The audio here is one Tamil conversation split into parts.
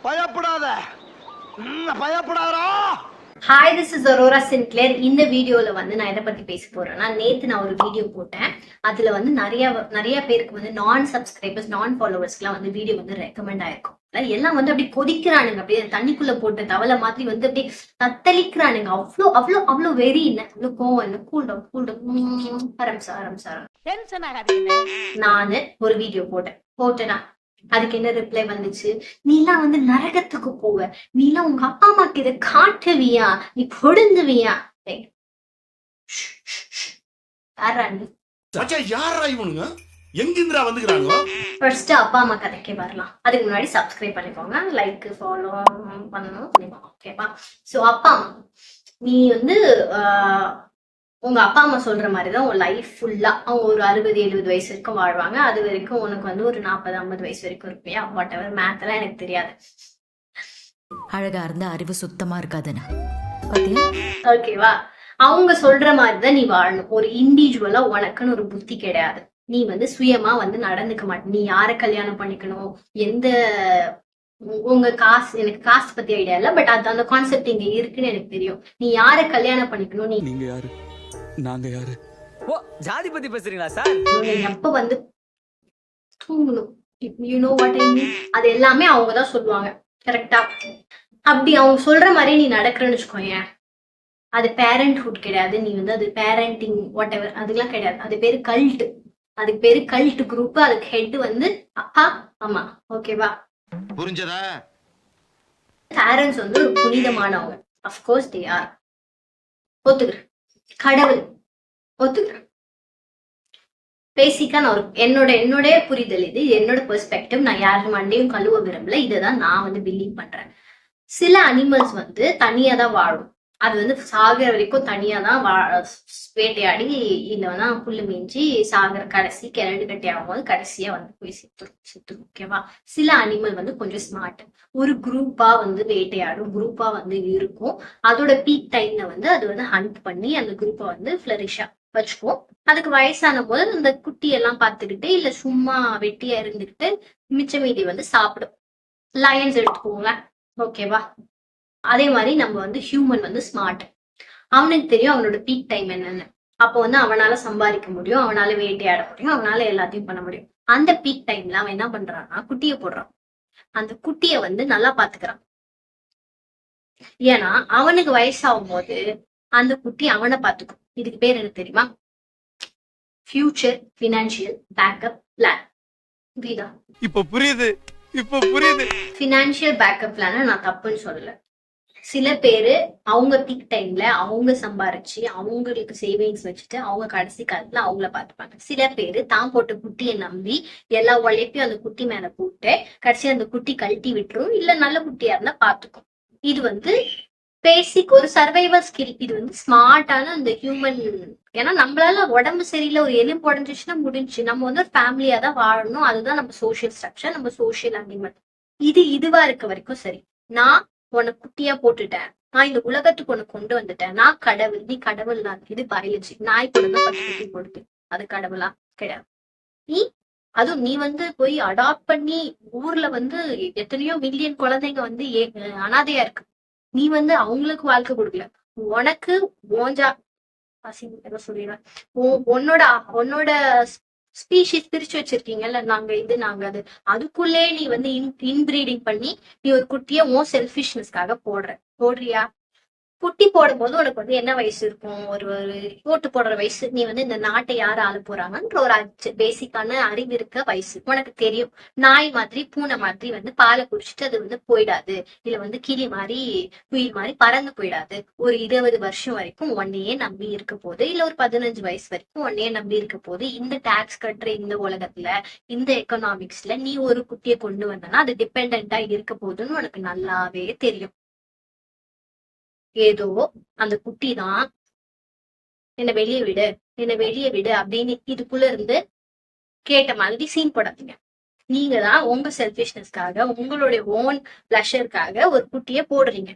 பயப்படாத பயப்படாதா. Hi, this is Aurora Sinclair. இந்த வீடியோல வந்து நான் எதை பத்தி பேச போறேன்னா, நேத்து நான் ஒரு வீடியோ போட்டேன். அதுல வந்து நிறைய பேருக்கு வந்து நான் சப்ஸ்கிரைபர்ஸ், நான் ஃபாலோவர்ஸ்க்குலாம் வந்து வீடியோ வந்து ரெக்கமெண்ட் ஆயிருக்கும். எல்லாம் வந்து அப்படி கொதிக்கிறானுங்க, அப்படியே தண்ணிக்குள்ள போட்டு தவளை மாதிரி வந்து அப்படியே தத்தளிக்கிறானுங்க. அவ்வளோ அவ்வளோ அவ்வளோ வெறி என்ன, அவ்வளோ கோவம் என்ன. கூல்டவுன் ஆரம்பிச்சா நானு ஒரு வீடியோ போட்டேனா அதுக்கு என்ன ரிப்ளை வந்துச்சு? நீலாம் வந்து நரகத்துக்கு போவ, நீலாம் உங்க அப்பா அம்மாக்கு இதை காட்டுவியா, நீ பொடுங்குவியா? யாரா இவனுங்க, எங்கிருந்துடா வந்துக்கிறாங்க? ஃபர்ஸ்ட் அப்பா அம்மா கதைக்கே வரலாம். அதுக்கு முன்னாடி சப்ஸ்கிரைப் பண்ணிக்கோங்க, லைக் ஃபாலோ பண்ணணும், ஓகேவா? சோ அப்பா அம்மா, நீ வந்து உங்க அப்பா அம்மா சொல்ற மாதிரிதான் உங்க லைஃப் ஃபுல்லா அவங்க ஒரு 60-70 வயசு வரைக்கும் வாழ்வாங்க. அது வரைக்கும் உனக்கு வந்து ஒரு 40-50 வயசு வரைக்கும் இருப்பியா? வாட் எவர், மேத் எல்லாம் எனக்கு தெரியாது. அழகா இருந்த அறிவு சுத்தமா இருக்காதுன்னு ஓகேவா? அவங்க சொல்ற மாதிரிதான் நீ வாழணும். ஒரு இண்டிவிஜுவலா உனக்குன்னு ஒரு புத்தி கிடையாது. நீ வந்து சுயமா வந்து நடந்துக்க மாட்ட. நீ யார கல்யாணம் பண்ணிக்கணும், எந்த உங்க எனக்கு காஸ்ட் பத்தி ஐடியா இல்ல, பட் அது அந்த கான்செப்ட் இங்க இருக்குன்னு எனக்கு தெரியும். நீ யார கல்யாணம் பண்ணிக்கணும், நீங்க யாரு, நாங்க யாரு? ஓ, ஜாதி பத்தி பேசுறீங்களா சார்? எப்ப வந்து தூங்கணும், யூ நோ வாட் ஐ மீன், அது எல்லாமே அவங்கதான் சொல்லுவாங்க. கரெக்டா? அப்படி அவங்க சொல்ற மாதிரி நீ நடக்கிறன்னு வச்சுக்கோங்க, அது பேரண்ட்ஹுட் கிடையாது. நீ வந்து அது பேரண்டிங் வாட் எவர் அதுக்கெல்லாம் கிடையாது. அது பேரு கல்ட். அதுக்கு பேரு கல்ட் குரூப். அதுக்கு ஹெட் வந்து அப்பா அம்மா. ஓகேவா? புரிஞ்சதா? பேரண்ட்ஸ் வந்து ஒரு புனிதமானவங்க. Of course they are. ஒத்துக்கிறேன். கடவுள் ஒத்துக்கிறேன். பேசிக்கா நான் என்னோட புரிதல் இது, என்னோட பெர்ஸ்பெக்டிவ். நான் யாரும் மண்டையும் கழுவ விரும்பல. இதுதான் நான் வந்து பிலீவ் பண்றேன். சில அனிமல்ஸ் வந்து தனியா தான் வாழும். அது வந்து சாகிற வரைக்கும் தனியா தான் வேட்டையாடி இல்லைன்னா புல்லு மீஞ்சி சாகிற கடைசி கிரடு கட்டி ஆகும்போது கடைசியா வந்து போய் சித்துரும். ஓகேவா? சில அனிமல் வந்து கொஞ்சம் ஸ்மார்ட். ஒரு குரூப்பா வந்து வேட்டையாடும், குரூப்பா வந்து இருக்கும். அதோட பீக் டைம்ல வந்து அது வந்து ஹண்ட் பண்ணி அந்த குரூப்பை வந்து ஃபிளரிஷா வச்சுக்கும். அதுக்கு வயசான போது அந்த குட்டி எல்லாம் பார்த்துக்கிட்டு இல்ல சும்மா வெட்டியா இருந்துக்கிட்டு மிச்ச மீதி வந்து சாப்பிடும். லயன்ஸ் எடுத்துக்கோங்க. ஓகேவா? அதே மாதிரி நம்ம வந்து ஹியூமன் வந்து ஸ்மார்ட். அவனுக்கு தெரியும் அவனோட பீக் டைம் என்னன்னு. அப்போ வந்து அவனால சம்பாதிக்க முடியும், அவனால வேட்டையாட முடியும், அவனால எல்லாத்தையும் பண்ண முடியும். அந்த பீக் டைம்ல அவன் என்ன பண்றான்னா குட்டிய போடுறான். அந்த குட்டிய வந்து நல்லா பாத்துக்கிறான். ஏன்னா அவனுக்கு வயசாகும் போது அந்த குட்டி அவனை பாத்துக்கும். இதுக்கு பேர் என்ன தெரியுமா? Future financial backup plan. புரியுதா? இப்ப புரியுது. ஃபினான்சியல் பேக்கப் பிளான நான் தப்புன்னு சொல்லல. சில பேரு அவங்க பீக் டைம்ல அவங்க சம்பாரிச்சு அவங்களுக்கு சேவிங்ஸ் வச்சுட்டு அவங்க கடைசி காலத்துல அவங்கள பாத்துப்பாங்க. சில பேரு தான் போட்ட குட்டியை நம்பி எல்லா உழைப்பையும் அந்த குட்டி மேல போட்டு கடைசி அந்த குட்டி கழட்டி விட்டுரும், இல்ல நல்ல குட்டியா இருந்தா பாத்துக்கும். இது வந்து பேசிக் ஒரு சர்வைவல் ஸ்கில். இது வந்து ஸ்மார்ட்டான அந்த ஹியூமன். ஏன்னா நம்மளால உடம்பு சரியில்லை, ஒரு எலும்பு உடஞ்சிச்சுன்னா முடிஞ்சு. நம்ம வந்து ஒரு ஃபேமிலியா தான் வாழணும். அதுதான் நம்ம சோசியல் ஸ்ட்ரக்சர், நம்ம சோசியல் அனிமல். இதுவா இருக்க வரைக்கும் சரி. நான் உனக்கு குட்டியா போட்டுட்டேன், நான் இந்த உலகத்துக்கு உனக்கு கொண்டு வந்துட்டேன், நான் கடவுள், நீ கடவுள் தான். இது பயாலஜி. நாய் கூட தான் 10 குட்டி போடுது, அது கடவுளா? கிடையாது. அதுவும் நீ வந்து போய் அடாப்ட் பண்ணி ஊர்ல வந்து எத்தனையோ மில்லியன் குழந்தைங்க வந்து அனாதையா இருக்கு. நீ வந்து அவங்களுக்கு வாழ்க்கை கொடுக்கல, உனக்கு ஓஞ்சா சொல்லிடுவேன். உன்னோட ஸ்பீஷிஸ் பிரிச்சு வச்சிருக்கீங்கல்ல, நாங்க அது. அதுக்குள்ளே நீ வந்து இன்பிரீடிங் பண்ணி நீ ஒரு குட்டிய உன் செல்ஃபிஷ்னஸ்க்காக போடுறியா? குட்டி போடும் போது உனக்கு வந்து என்ன வயசு இருக்கும்? ஒரு ஓட்டு போடுற வயசு. நீ வந்து இந்த நாட்டை யாரு ஆள போறாங்கன்ற ஒரு பேசிக்கான அறிவு இருக்க வயசு உனக்கு தெரியும். நாய் மாதிரி பூனை மாதிரி வந்து பாலை குடிச்சிட்டு அது வந்து போயிடாது, இல்ல வந்து கிளி மாதிரி குயில் மாதிரி பறந்து போயிடாது. ஒரு 20 வருஷம் வரைக்கும் உன்னையே நம்பி இருக்க போது, இல்ல ஒரு 15 வயசு வரைக்கும் உன்னையே நம்பி இருக்க போது. இந்த டாக்ஸ் கட்டுற இந்த உலகத்துல, இந்த எக்கனாமிக்ஸ்ல நீ ஒரு குட்டியை கொண்டு வந்தனா அது டிபெண்டா இருக்க போகுதுன்னு உனக்கு நல்லாவே தெரியும். ஏதோ அந்த குட்டி தான் என்ன வெளியே விடு அப்படின்னு இதுக்குள்ள இருந்து கேட்ட மாதிரி சீன் போடாதீங்க. நீங்க தான் உங்க செல்ஃபிஷ்னஸ்க்காக, உங்களுடைய ஓன் பிளஷருக்காக ஒரு குட்டிய போடுறீங்க.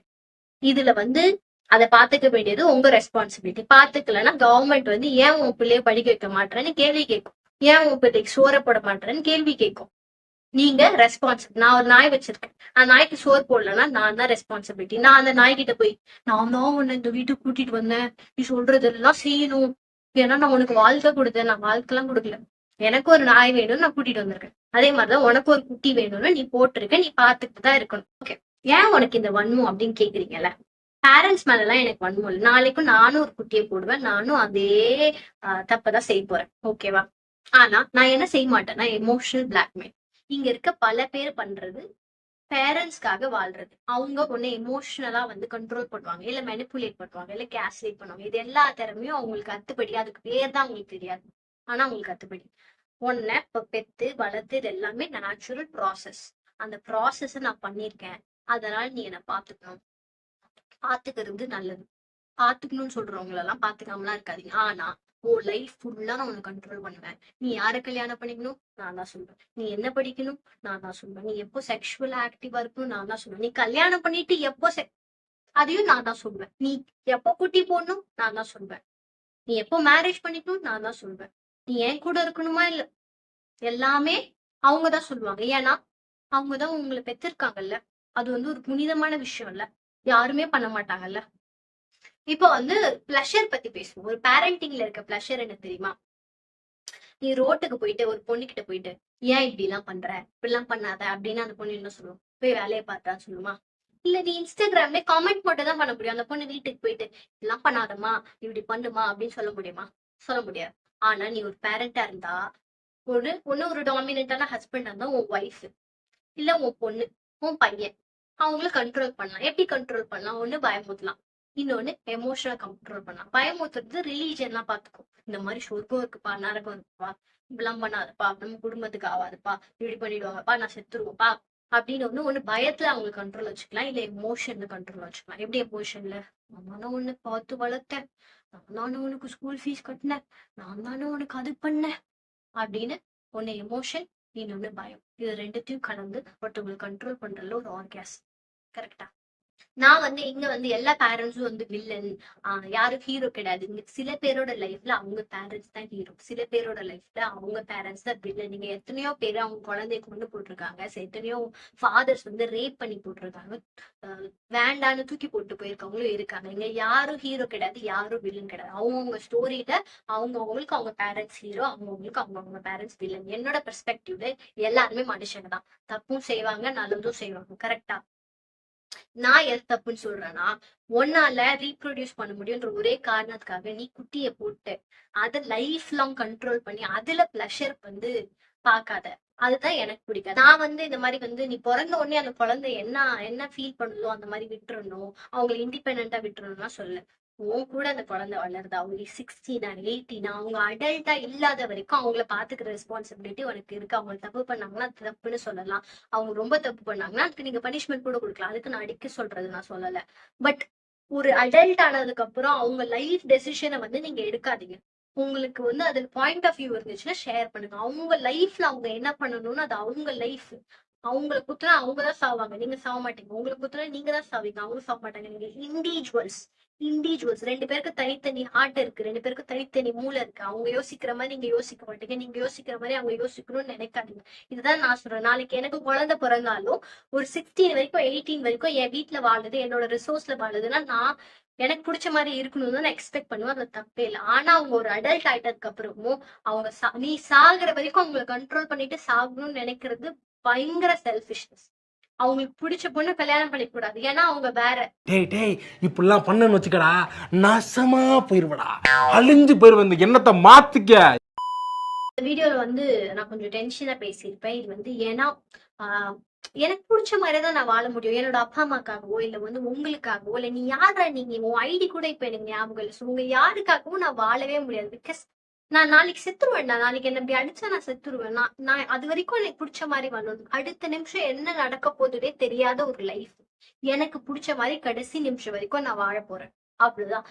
இதுல வந்து அதை பாத்துக்க வேண்டியது உங்க ரெஸ்பான்சிபிலிட்டி. பாத்துக்கலன்னா கவர்மெண்ட் வந்து ஏன் உன் பிள்ளைய படிக்க வைக்க மாட்டேன்னு கேள்வி கேட்கும், ஏன் உன் பிள்ளைக்கு சோற போட மாட்டேன்னு கேள்வி கேட்கும். நீங்க ரெஸ்பான்சிபிள். நான் ஒரு நாய் வச்சிருக்கேன், அந்த நாய்க்கு சோறு போடலன்னா நான் தான் ரெஸ்பான்சிபிலிட்டி. நான் அந்த நாய்கிட்ட போய் நான் தான் உன்னை இந்த வீட்டுக்கு கூட்டிட்டு வந்தேன், நீ சொல்றதெல்லாம் செய்யணும், ஏன்னா நான் உனக்கு வாழ்க்கை கொடுத்தேன். நான் வாழ்க்கைலாம் கொடுக்கல, எனக்கு ஒரு நாய் வேணும்னு நான் கூட்டிட்டு வந்திருக்கேன். அதே மாதிரிதான் உனக்கு ஒரு குட்டி வேணும்னு நீ போட்டிருக்க, நீ பாத்துக்கிட்டு தான் இருக்கணும். ஓகே, ஏன் உனக்கு இந்த வன்மம் அப்படின்னு கேக்குறீங்கல்ல. பேரண்ட்ஸ் மேல எல்லாம் எனக்கு வன்மம் இல்லை. நாளைக்கும் நானும் ஒரு குட்டியை போடுவேன், நானும் அதே தப்பதான் செய்ய போறேன். ஓகேவா? ஆனா நான் என்ன செய்ய மாட்டேன்னா எமோஷனல் பிளாக்மெயில். இங்க இருக்க பல பேர் பண்றது பேரண்ட்ஸ்க்காக வாழ்றது. அவங்க ஒண்ணு எமோஷனலா வந்து கண்ட்ரோல் பண்ணுவாங்க, இல்ல மெனிப்புலேட் பண்ணுவாங்க, இல்ல கேஸ்லேட் பண்ணுவாங்க. இது எல்லா திறமையும் அவங்களுக்கு அத்துப்படி. அதுக்கு பேர் தான் அவங்களுக்கு தெரியாது, ஆனா அவங்களுக்கு அத்துப்படி. ஒன்ன இப்ப பெத்து வளர்த்து இது எல்லாமே நேச்சுரல் ப்ராசஸ். அந்த ப்ராசஸ நான் பண்ணிருக்கேன், அதனால நீ என்ன பாத்துக்கணும். பாத்துக்கிறது நல்லது. பாத்துக்கணும்னு சொல்றவங்களெல்லாம் பாத்துக்காமலாம் இருக்காதீங்க. ஆனா லைஃப் ஃபுல்லா நான் உன்னை கண்ட்ரோல் பண்ணுவேன். நீ யாரை கல்யாணம் பண்ணிக்கணும் நான் தான் சொல்லுவேன், நீ என்ன படிக்கணும் நான் தான் சொல்லுவேன், நீ எப்போ செக்ஷுவல் ஆக்டிவா இருக்கணும் நான் தான் சொல்லுவேன், நீ கல்யாணம் பண்ணிட்டு எப்போ அதையும் நான் தான் சொல்லுவேன், நீ எப்போ குட்டி போடணும் நான் தான் சொல்லுவேன், நீ எப்போ மேரேஜ் பண்ணிக்கணும் நான் தான் சொல்லுவேன், நீ என் கூட இருக்கணுமா இல்ல எல்லாமே அவங்கதான் சொல்லுவாங்க. ஏன்னா அவங்கதான் உங்களை பெற்றிருக்காங்கல்ல. அது வந்து ஒரு புனிதமான விஷயம் இல்ல, யாருமே பண்ண மாட்டாங்கல்ல. இப்போ வந்து பிளஷர் பத்தி பேசுவோம். ஒரு பேரண்டிங்ல இருக்க பிளஷர் என்ன தெரியுமா? நீ ரோட்டுக்கு போயிட்டு ஒரு பொண்ணுகிட்ட போயிட்டு ஏன் இப்படி எல்லாம் பண்ற, இப்படி எல்லாம் பண்ணாத அப்படின்னு அந்த பொண்ணு என்ன சொல்லுவோம்? போய் வேலையை பார்த்தான்னு சொல்லுமா? இல்ல நீ இன்ஸ்டாகிராம்ல காமெண்ட் மட்டும் தான் பண்ண முடியும். அந்த பொண்ணு வீட்டுக்கு போயிட்டு இதெல்லாம் பண்ணாதமா, இப்படி பண்ணுமா அப்படின்னு சொல்ல முடியுமா? சொல்ல முடியாது. ஆனா நீ ஒரு பேரண்டா இருந்தா, ஒரு டாமினன்டான ஹஸ்பண்டா இருந்தா உன் ஒய்ஃப் இல்ல உன் பொண்ணு உன் பையன் அவங்கள கண்ட்ரோல் பண்ணலாம். எப்படி கண்ட்ரோல் பண்ணலாம்? ஒண்ணு பயமுத்தலாம், இன்னொன்னு எமோஷனல் கண்ட்ரோல் பண்ணலாம். பயமுத்துறது ரிலீஜன்லாம் பாத்துக்கும். இந்த மாதிரி சொர்க்கம் இருக்குப்பா, நரகம் இருக்குப்பா, இப்படிலாம் பண்ணாதப்பா, நம்ம குடும்பத்துக்கு ஆகாதுப்பா, இப்படி பண்ணிடுவாங்கப்பா, நான் செத்துருவோம்ப்பா அப்படின்னு ஒண்ணு பயத்துல அவங்க கண்ட்ரோல் வச்சுக்கலாம், இல்ல எமோஷன்ல கண்ட்ரோல் வச்சுக்கலாம். எப்படி எமோஷன்ல? நான் ஒண்ணு பார்த்து வளர்த்தேன், நான் தானே உனக்கு ஸ்கூல் ஃபீஸ் கட்டினேன், நான் தானே உனக்கு அது பண்ணேன் அப்படின்னு ஒண்ணு எமோஷன், இன்னொன்னு பயம். இது ரெண்டுத்தையும் கலந்து ஒருத்தவங்களை கண்ட்ரோல் பண்றதுல ஒரு ஆர்காஸ். கரெக்டா? நான் வந்து இங்க வந்து எல்லா பேரண்ட்ஸும் வந்து வில்லன், யாரும் ஹீரோ கிடையாது. இங்க சில பேரோட லைஃப்ல அவங்க பேரண்ட்ஸ் தான் ஹீரோ, சில பேரோட லைஃப்ல அவங்க பேரண்ட்ஸ் தான் வில்லன். நீங்க எத்தனையோ பேர் அவங்க குழந்தைய கொண்டு போட்டிருக்காங்க, எத்தனையோ ஃபாதர்ஸ் வந்து ரேப் பண்ணி போட்டிருக்காங்க, வேண்டான்னு தூக்கி போட்டு போயிருக்கவங்களும் இருக்காங்க. இங்க யாரும் ஹீரோ கிடையாது, யாரும் வில்லன் கிடையாது. அவங்கவுங்க ஸ்டோரியில அவங்கவுங்களுக்கு அவங்க பேரண்ட்ஸ் ஹீரோ, அவங்கவுங்களுக்கு அவங்கவுங்க பேரண்ட்ஸ் வில்லன். என்னோட பெர்ஸ்பெக்டிவ்ல எல்லாருமே மனுஷங்க தான், தப்பும் செய்வாங்க நல்லதும் செய்வாங்க. கரெக்டா? நான் எது தப்புன்னு சொல்றேன்னா, ஒன்னால ரீப்ரொடியூஸ் பண்ண முடியும்ன்ற ஒரே காரணத்துக்காக நீ குட்டிய போட்டு அதை லைஃப் லாங் கண்ட்ரோல் பண்ணி அதுல பிளஷர் வந்து பாக்காத. அதுதான் எனக்கு பிடிக்காது. நான் வந்து இந்த மாதிரி வந்து நீ பிறந்த உடனே அந்த குழந்தை என்ன ஃபீல் பண்ணுதோ அந்த மாதிரி விட்டுறணும், அவங்களை இண்டிபெண்டா விட்டுறணும்னா சொல்லு. உன் கூட அந்த குழந்தை வளருது, அவங்க 16 18 அவங்க அடல்ட்டா இல்லாத வரைக்கும் அவங்கள பாத்துக்கிற ரெஸ்பான்சிபிலிட்டி உனக்கு இருக்கு. அவங்க தப்பு பண்ணாங்கன்னா அது தப்புன்னு சொல்லலாம், அவங்க ரொம்ப தப்பு பண்ணாங்கன்னா அதுக்கு நீங்க பனிஷ்மெண்ட் கூட கொடுக்கலாம். அதுக்கு நான் அடிக்க சொல்றது நான் சொல்லல. பட் ஒரு அடல்ட் ஆனதுக்கு அப்புறம் அவங்க லைஃப் டெசிஷனை வந்து நீங்க எடுக்காதீங்க. உங்களுக்கு வந்து அதுல பாயிண்ட் ஆஃப் வியூ இருந்துச்சுன்னா ஷேர் பண்ணுங்க. அவங்க லைஃப்ல அவங்க என்ன பண்ணணும்னு அது அவங்க லைஃப். அவங்களை குத்துனா அவங்கதான் சாவாங்க, நீங்க சாவ மாட்டீங்க. உங்களுக்கு குத்துனா நீங்க தான் சாவீங்க, அவங்க சாவ மாட்டாங்க. நீங்க இண்டிவிஜுவல்ஸ். ரெண்டு பேருக்கு தனித்தனி ஹார்ட் இருக்கு, ரெண்டு பேருக்கு தனித்தனி மூளை இருக்கு. அவங்க யோசிக்கிற மாதிரி நீங்க யோசிக்க மாட்டீங்க, நீங்க யோசிக்கிற மாதிரி அவங்க யோசிக்கணும்னு நினைக்காதீங்க. இதுதான் நான் சொல்றேன். நாளைக்கு எனக்கு குழந்தை பிறந்தாலும் ஒரு 16 வரைக்கும் 18 வரைக்கும் என் வீட்டுல வாழுது, என்னோட ரிசோர்ஸ்ல வாழுதுன்னா நான் எனக்கு பிடிச்ச மாதிரி இருக்கணும்னு தான் நான் எக்ஸ்பெக்ட் பண்ணுவேன். அது தப்பே இல்லை. ஆனா அவங்க ஒரு அடல்ட் ஆயிட்டதுக்கு அப்புறமும் அவங்க நீ சாகுற வரைக்கும் அவங்களை கண்ட்ரோல் பண்ணிட்டு சாகணும்னு நினைக்கிறது பயங்கர செல்ஃபிஷ்னஸ். அவங்களுக்கு பிடிச்ச பொண்ணு கல்யாணம் பண்ணிக்க கூடாது, ஏன்னா அவங்க வேற. டேய் இப்படிலாம் பண்ணன்னு வச்சுக்கடா, நாசமா போயிருவடா, அழிஞ்சு போயிருவ. இந்த எண்ணத்தை மாத்திக்க. இந்த வீடியோல வந்து நான் கொஞ்சம் டென்ஷனா பேசியிருப்பேன். இது வந்து ஏன்னா எனக்கு பிடிச்ச மாதிரிதான் நான் வாழ முடியும். என்னோட அப்பா அம்மாக்காகவோ இல்ல வந்து உங்களுக்காகவோ இல்ல நீ யாரா நீங்க உன் ஐடி கூட இப்ப எனக்கு ஞாபகம் இல்லை. உங்க யாருக்காகவும் நான் வாழவே முடியாது. பிகாஸ் நான் நாளைக்கு செத்துருவேன்டா. நாளைக்கு என்ன இப்படி அடிச்சா நான் செத்துருவேன். நான் அது வரைக்கும் எனக்கு பிடிச்ச மாதிரி வரணும். அடுத்த நிமிஷம் என்ன நடக்க போதுனே தெரியாத ஒரு லைஃப். எனக்கு பிடிச்ச மாதிரி கடைசி நிமிஷம் வரைக்கும் நான் வாழ போறேன். அவ்வளவுதான்.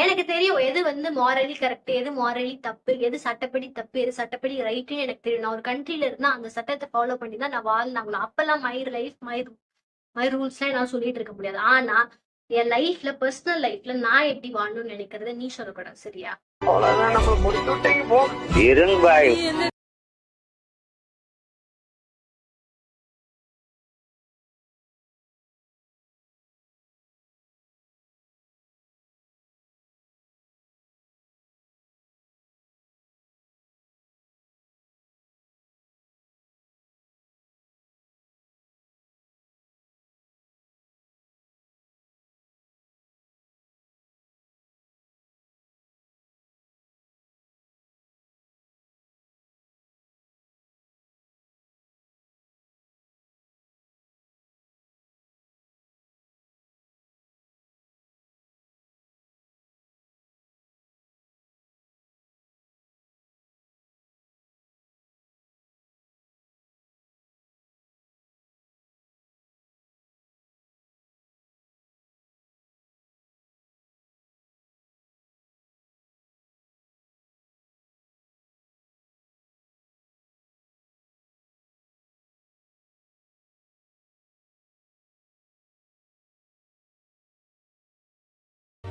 எனக்கு தெரியும் எது வந்து மாரலி கரெக்ட், எது மாரலி தப்பு, எது சட்டப்படி தப்பு, எது சட்டப்படி ரைட்டுன்னு எனக்கு தெரியும். நான் ஒரு கண்ட்ரில இருந்தா அந்த சட்டத்தை ஃபாலோ பண்ணி தான் நான் வாழ்நாங்களோ. அப்பெல்லாம் மை ரூல்ஸ் நான் சொல்லிட்டு இருக்க முடியாது. ஆனா என் லைஃப்ல பர்சனல் லைஃப்ல நான் எப்படி வாழணும்னு நினைக்கிறத நீ சொல்லக்கூடாது. சரியா? இருங்க பாய்.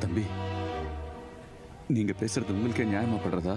தம்பி நீங்க பேசுறது உங்களுக்கே நியாயமா படுறதா